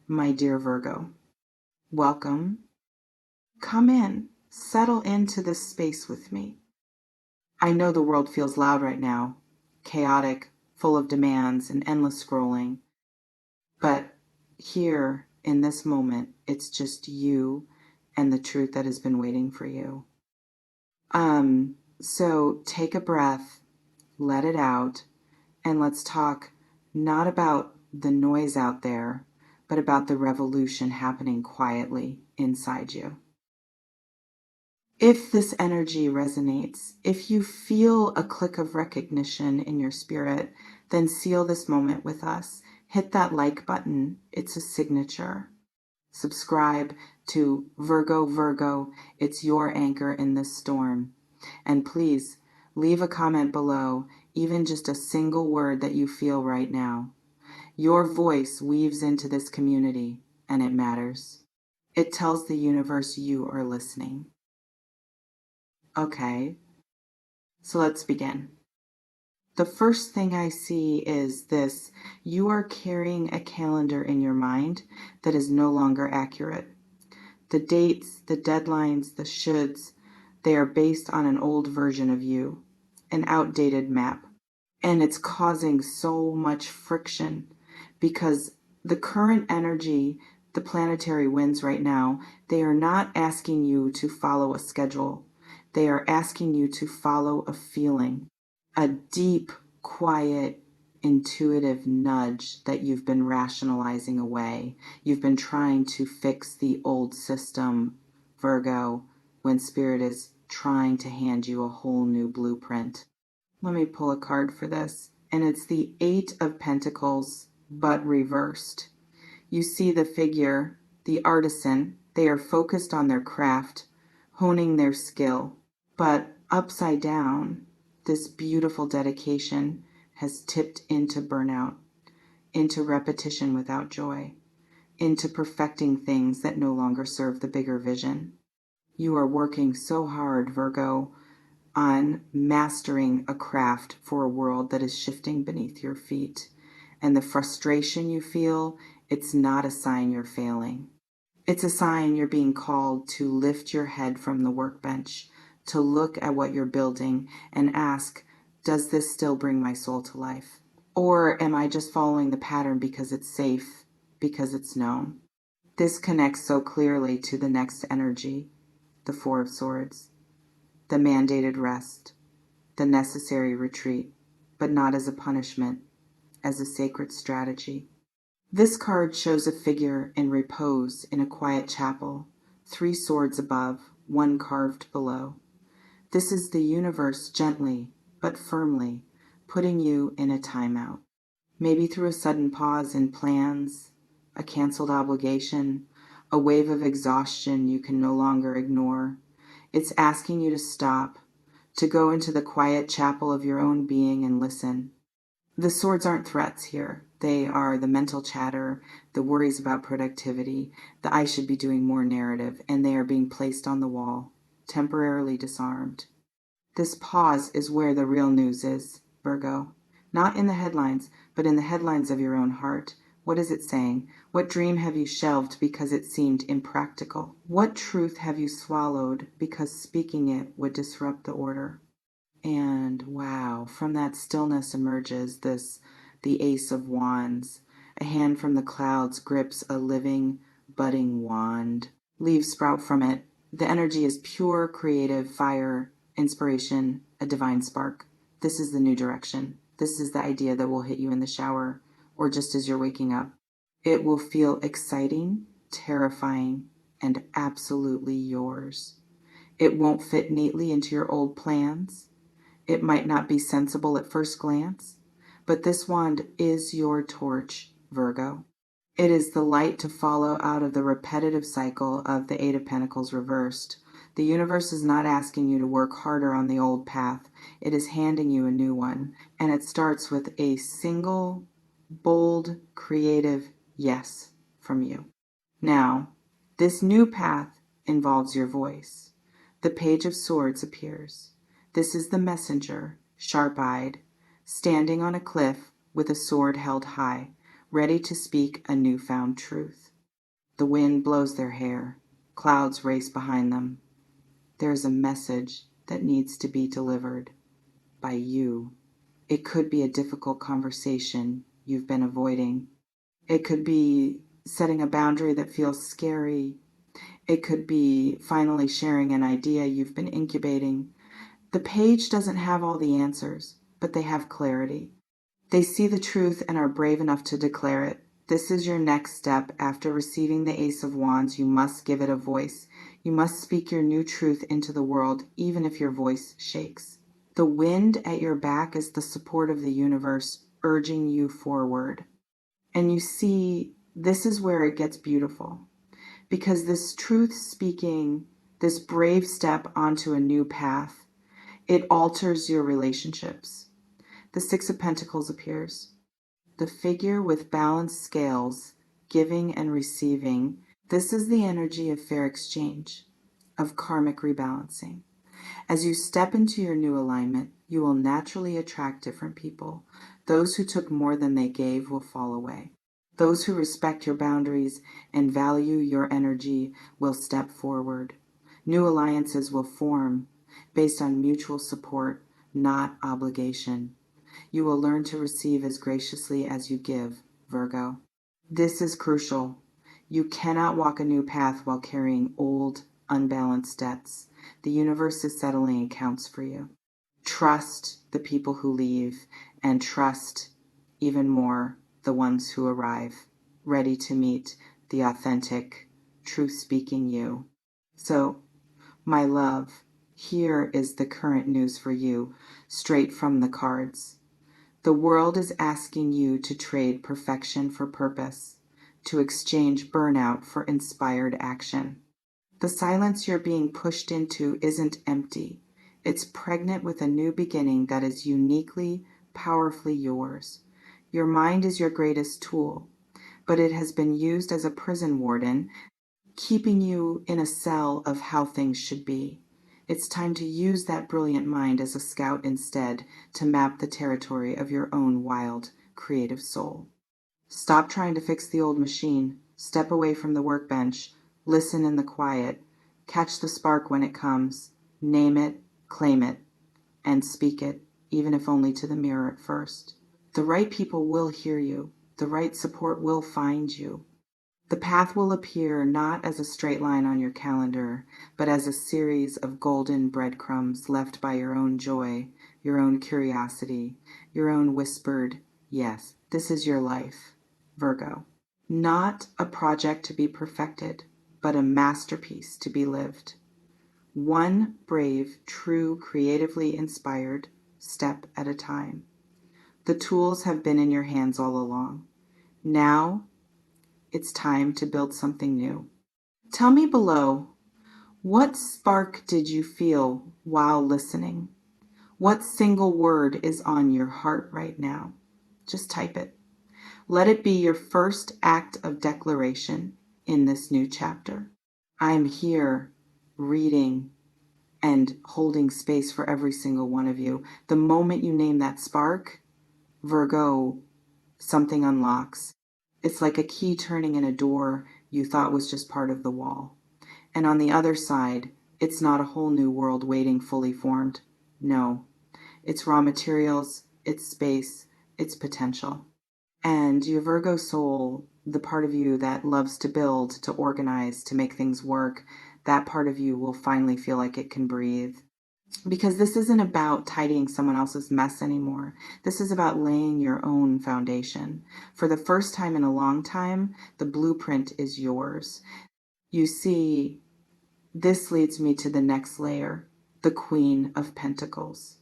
my dear Virgo. Welcome. Come in, settle into this space with me. I know the world feels loud right now, chaotic, full of demands and endless scrolling. But here, in this moment, it's just you and the truth that has been waiting for you. So take a breath, let it out, and let's talk not about the noise out there, but about the revolution happening quietly inside you. If this energy resonates, if you feel a click of recognition in your spirit, then seal this moment with us. Hit that like button. It's a signature. Subscribe to Virgo. It's your anchor in this storm. And please leave a comment below, even just a single word that you feel right now. Your voice weaves into this community, and it matters. It tells the universe you are listening. Okay, so let's begin. The first thing I see is this: you are carrying a calendar in your mind that is no longer accurate. The dates, the deadlines, the shoulds, they are based on an old version of you, an outdated map. And it's causing so much friction because the current energy, the planetary winds right now, they are not asking you to follow a schedule. They are asking you to follow a feeling, a deep, quiet, intuitive nudge that you've been rationalizing away. You've been trying to fix the old system, Virgo, when Spirit is trying to hand you a whole new blueprint. Let me pull a card for this, and it's the Eight of Pentacles, but reversed. You see the figure, the artisan. They are focused on their craft, honing their skill. But upside down, this beautiful dedication has tipped into burnout, into repetition without joy, into perfecting things that no longer serve the bigger vision. You are working so hard, Virgo, on mastering a craft for a world that is shifting beneath your feet. And the frustration you feel, it's not a sign you're failing. It's a sign you're being called to lift your head from the workbench, to look at what you're building and ask, does this still bring my soul to life? Or am I just following the pattern because it's safe, because it's known? This connects so clearly to the next energy, the Four of Swords, the mandated rest, the necessary retreat, but not as a punishment, as a sacred strategy. This card shows a figure in repose in a quiet chapel, 3 swords above, 1 carved below. This is the universe gently, but firmly, putting you in a timeout. Maybe through a sudden pause in plans, a canceled obligation, a wave of exhaustion you can no longer ignore. It's asking you to stop, to go into the quiet chapel of your own being and listen. The swords aren't threats here. They are the mental chatter, the worries about productivity, the I should be doing more narrative, and they are being placed on the wall, temporarily disarmed. This pause is where the real news is, Virgo. Not in the headlines, but in the headlines of your own heart. What is it saying? What dream have you shelved because it seemed impractical? What truth have you swallowed because speaking it would disrupt the order? And wow, from that stillness emerges the Ace of Wands. A hand from the clouds grips a living, budding wand. Leaves sprout from it. The energy is pure, creative fire, inspiration, a divine spark. This is the new direction. This is the idea that will hit you in the shower or just as you're waking up. It will feel exciting, terrifying, and absolutely yours. It won't fit neatly into your old plans. It might not be sensible at first glance, but this wand is your torch, Virgo. It is the light to follow out of the repetitive cycle of the Eight of Pentacles reversed. The universe is not asking you to work harder on the old path. It is handing you a new one, and it starts with a single, bold, creative yes from you. Now, this new path involves your voice. The Page of Swords appears. This is the messenger, sharp-eyed, standing on a cliff with a sword held high, ready to speak a newfound truth. The wind blows their hair. Clouds race behind them. There is a message that needs to be delivered by you. It could be a difficult conversation you've been avoiding. It could be setting a boundary that feels scary. It could be finally sharing an idea you've been incubating. The page doesn't have all the answers, but they have clarity. They see the truth and are brave enough to declare it. This is your next step. After receiving the Ace of Wands, you must give it a voice. You must speak your new truth into the world, even if your voice shakes. The wind at your back is the support of the universe, urging you forward. And you see, this is where it gets beautiful. Because this truth speaking, this brave step onto a new path, it alters your relationships. The Six of Pentacles appears. The figure with balanced scales, giving and receiving. This is the energy of fair exchange, of karmic rebalancing. As you step into your new alignment, you will naturally attract different people. Those who took more than they gave will fall away. Those who respect your boundaries and value your energy will step forward. New alliances will form based on mutual support, not obligation. You will learn to receive as graciously as you give, Virgo. This is crucial. You cannot walk a new path while carrying old, unbalanced debts. The universe is settling accounts for you. Trust the people who leave, and trust even more the ones who arrive, ready to meet the authentic, truth-speaking you. So, my love, here is the current news for you, straight from the cards. The world is asking you to trade perfection for purpose, to exchange burnout for inspired action. The silence you're being pushed into isn't empty. It's pregnant with a new beginning that is uniquely, powerfully yours. Your mind is your greatest tool, but it has been used as a prison warden, keeping you in a cell of how things should be. It's time to use that brilliant mind as a scout instead, to map the territory of your own wild, creative soul. Stop trying to fix the old machine. Step away from the workbench. Listen in the quiet. Catch the spark when it comes. Name it, claim it, and speak it, even if only to the mirror at first. The right people will hear you. The right support will find you. The path will appear not as a straight line on your calendar, but as a series of golden breadcrumbs left by your own joy, your own curiosity, your own whispered, yes, this is your life, Virgo. Not a project to be perfected, but a masterpiece to be lived. One brave, true, creatively inspired step at a time. The tools have been in your hands all along. Now, it's time to build something new. Tell me below, what spark did you feel while listening? What single word is on your heart right now? Just type it. Let it be your first act of declaration in this new chapter. I'm here reading and holding space for every single one of you. The moment you name that spark, Virgo, something unlocks. It's like a key turning in a door you thought was just part of the wall. And on the other side, it's not a whole new world waiting fully formed. No, it's raw materials, it's space, it's potential. And your Virgo soul, the part of you that loves to build, to organize, to make things work, that part of you will finally feel like it can breathe. Because this isn't about tidying someone else's mess anymore. This is about laying your own foundation. For the first time in a long time, the blueprint is yours. You see, this leads me to the next layer, the Queen of Pentacles.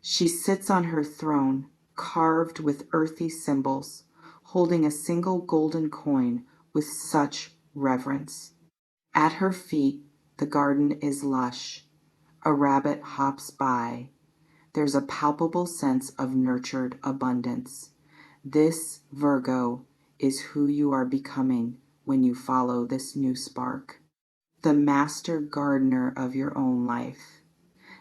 She sits on her throne, carved with earthy symbols, holding a single golden coin with such reverence. At her feet, the garden is lush. A rabbit hops by. There's a palpable sense of nurtured abundance. This, Virgo, is who you are becoming when you follow this new spark. The master gardener of your own life.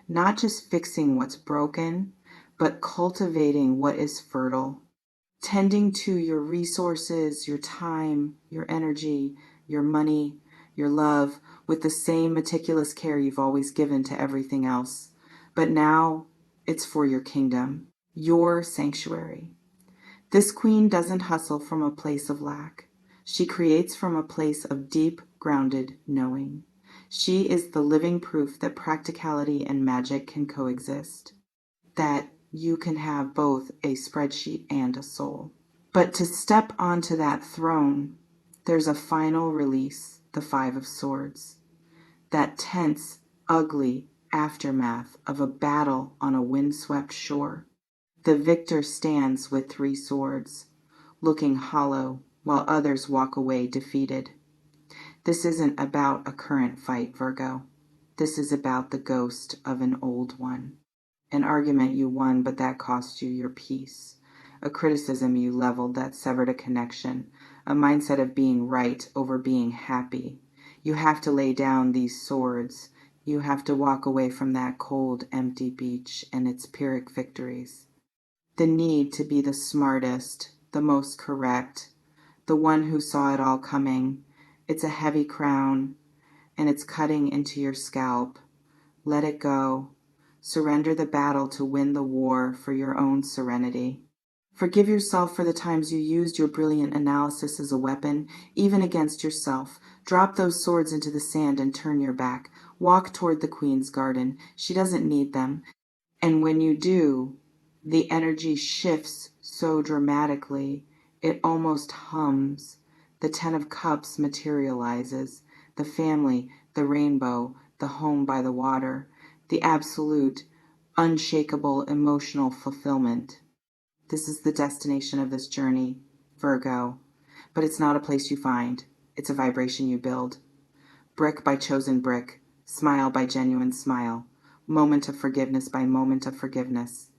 Not just fixing what's broken, but cultivating what is fertile. Tending to your resources, your time, your energy, your money, your love, with the same meticulous care you've always given to everything else. But now it's for your kingdom, your sanctuary. This queen doesn't hustle from a place of lack. She creates from a place of deep, grounded knowing. She is the living proof that practicality and magic can coexist, that you can have both a spreadsheet and a soul. But to step onto that throne, there's a final release, the Five of Swords. That tense, ugly aftermath of a battle on a windswept shore. The victor stands with 3 swords, looking hollow, while others walk away defeated. This isn't about a current fight, Virgo. This is about the ghost of an old one. An argument you won, but that cost you your peace. A criticism you leveled that severed a connection. A mindset of being right over being happy. You have to lay down these swords. You have to walk away from that cold, empty beach and its Pyrrhic victories. The need to be the smartest, the most correct, the one who saw it all coming. It's a heavy crown, and it's cutting into your scalp. Let it go. Surrender the battle to win the war for your own serenity. Forgive yourself for the times you used your brilliant analysis as a weapon, even against yourself. Drop those swords into the sand and turn your back. Walk toward the Queen's garden. She doesn't need them. And when you do, the energy shifts so dramatically, it almost hums. The 10 of Cups materializes. The family, the rainbow, the home by the water, the absolute, unshakable emotional fulfillment. This is the destination of this journey, Virgo. But it's not a place you find. It's a vibration you build. Brick by chosen brick, smile by genuine smile, moment of forgiveness by moment of forgiveness.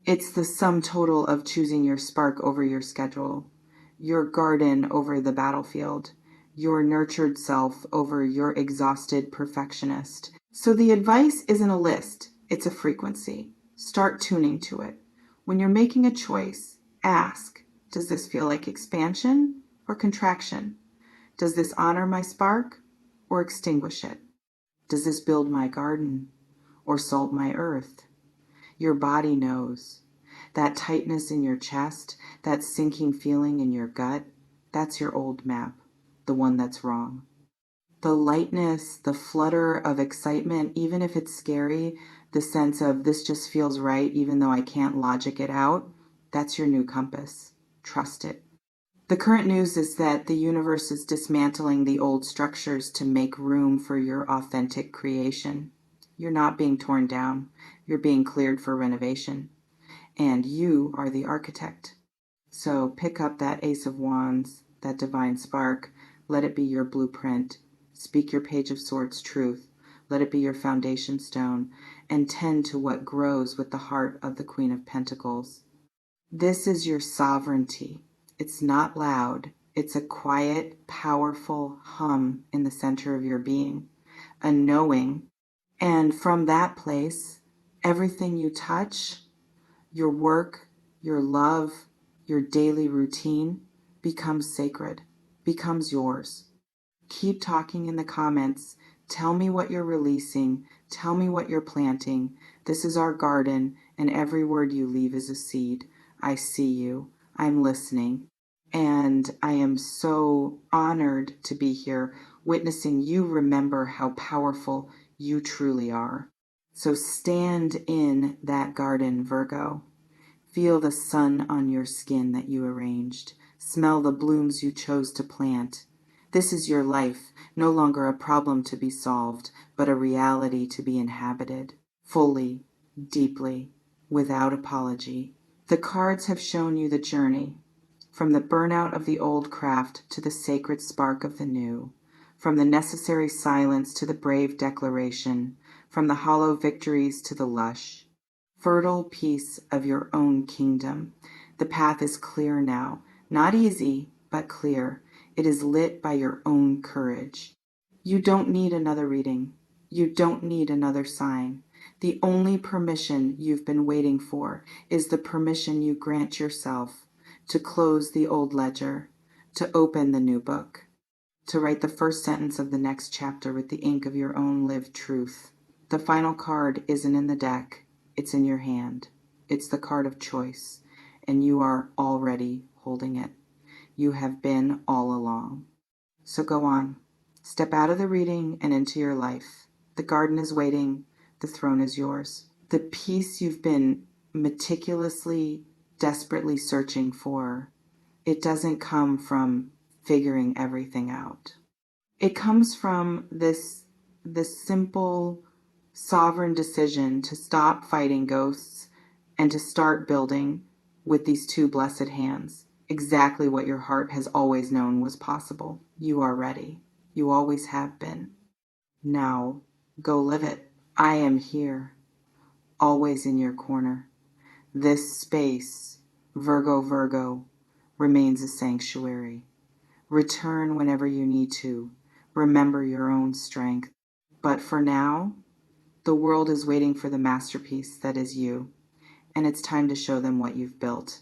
It's the sum total of choosing your spark over your schedule, your garden over the battlefield, your nurtured self over your exhausted perfectionist. So the advice isn't a list, it's a frequency. Start tuning to it. When you're making a choice, ask, does this feel like expansion or contraction? Does this honor my spark or extinguish it? Does this build my garden or salt my earth? Your body knows. That tightness in your chest, that sinking feeling in your gut, that's your old map, the one that's wrong. The lightness, the flutter of excitement, even if it's scary, the sense of this just feels right even though I can't logic it out, that's your new compass. Trust it. The current news is that the universe is dismantling the old structures to make room for your authentic creation. You're not being torn down. You're being cleared for renovation. And you are the architect. So pick up that Ace of Wands, that divine spark. Let it be your blueprint. Speak your Page of Swords truth. Let it be your foundation stone. And tend to what grows with the heart of the Queen of Pentacles. This is your sovereignty. It's not loud. It's a quiet, powerful hum in the center of your being. A knowing. And from that place, everything you touch, your work, your love, your daily routine becomes sacred, becomes yours. Keep talking in the comments. Tell me what you're releasing. Tell me what you're planting. This is our garden, and every word you leave is a seed. I see you. I'm listening. And I am so honored to be here, witnessing you remember how powerful you truly are. So stand in that garden, Virgo. Feel the sun on your skin that you arranged. Smell the blooms you chose to plant. This is your life, no longer a problem to be solved, but a reality to be inhabited, fully, deeply, without apology. The cards have shown you the journey, from the burnout of the old craft to the sacred spark of the new, from the necessary silence to the brave declaration, from the hollow victories to the lush, fertile piece of your own kingdom. The path is clear now, not easy, but clear. It is lit by your own courage. You don't need another reading. You don't need another sign. The only permission you've been waiting for is the permission you grant yourself to close the old ledger, to open the new book. to write the first sentence of the next chapter with the ink of your own lived truth. The final card isn't in the deck, it's in your hand. It's the card of choice, and you are already holding it. You have been all along. So go on. Step out of the reading and into your life. The garden is waiting. The throne is yours. The peace you've been meticulously, desperately searching for, it doesn't come from figuring everything out. It comes from this simple, sovereign decision to stop fighting ghosts and to start building with these two blessed hands exactly what your heart has always known was possible. You are ready. You always have been. Now, go live it. I am here, always in your corner. This space, Virgo, remains a sanctuary. Return whenever you need to. Remember your own strength. But for now, the world is waiting for the masterpiece that is you, and it's time to show them what you've built.